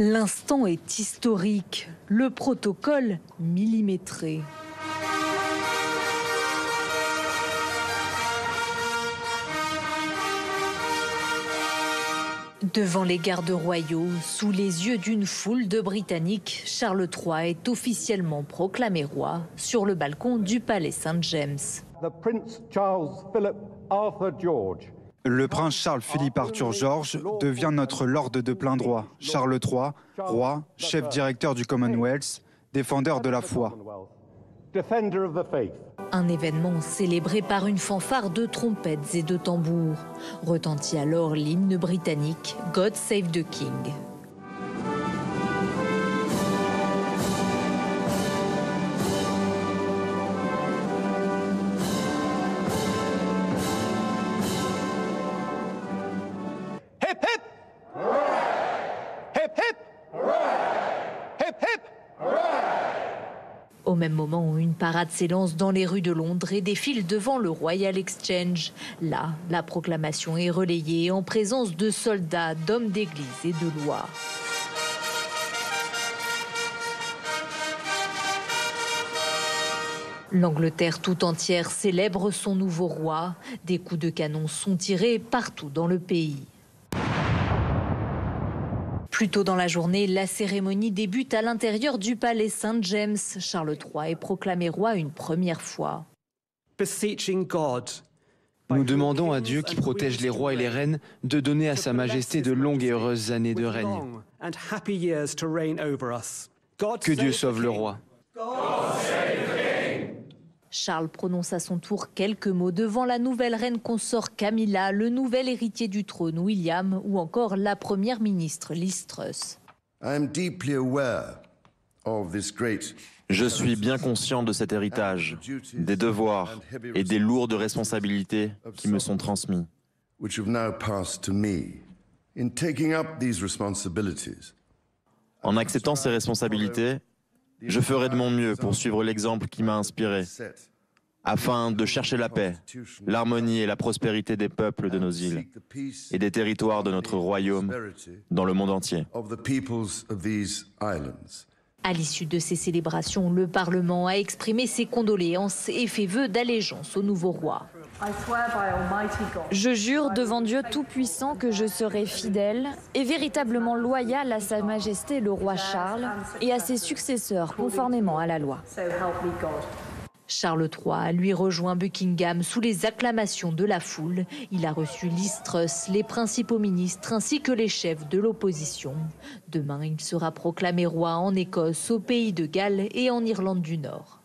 L'instant est historique, le protocole millimétré. Devant les gardes royaux, sous les yeux d'une foule de Britanniques, Charles III est officiellement proclamé roi sur le balcon du palais Saint-James. Le prince Charles Philippe Arthur George devient notre lord de plein droit. Charles III, roi, chef directeur du Commonwealth, défendeur de la foi. Un événement célébré par une fanfare de trompettes et de tambours. Retentit alors l'hymne britannique God Save the King. Hip hip! Hip hip! Hip hip! Au même moment, une parade s'élance dans les rues de Londres et défile devant le Royal Exchange. Là, la proclamation est relayée en présence de soldats, d'hommes d'église et de loi. L'Angleterre tout entière célèbre son nouveau roi. Des coups de canon sont tirés partout dans le pays. Plus tôt dans la journée, la cérémonie débute à l'intérieur du palais Saint-James. Charles III est proclamé roi une première fois. Nous demandons à Dieu qui protège les rois et les reines de donner à Sa Majesté de longues et heureuses années de règne. Que Dieu sauve le roi. Charles prononce à son tour quelques mots devant la nouvelle reine consort Camilla, le nouvel héritier du trône William ou encore la première ministre Liz Truss. Je suis bien conscient de cet héritage, des devoirs et des lourdes responsabilités qui me sont transmis. En acceptant ces responsabilités, je ferai de mon mieux pour suivre l'exemple qui m'a inspiré, afin de chercher la paix, l'harmonie et la prospérité des peuples de nos îles et des territoires de notre royaume dans le monde entier. À l'issue de ces célébrations, le Parlement a exprimé ses condoléances et fait vœu d'allégeance au nouveau roi. Je jure devant Dieu Tout-Puissant que je serai fidèle et véritablement loyal à Sa Majesté le roi Charles et à ses successeurs conformément à la loi. Charles III lui rejoint Buckingham sous les acclamations de la foule. Il a reçu Liz Truss, les principaux ministres ainsi que les chefs de l'opposition. Demain, il sera proclamé roi en Écosse, au pays de Galles et en Irlande du Nord.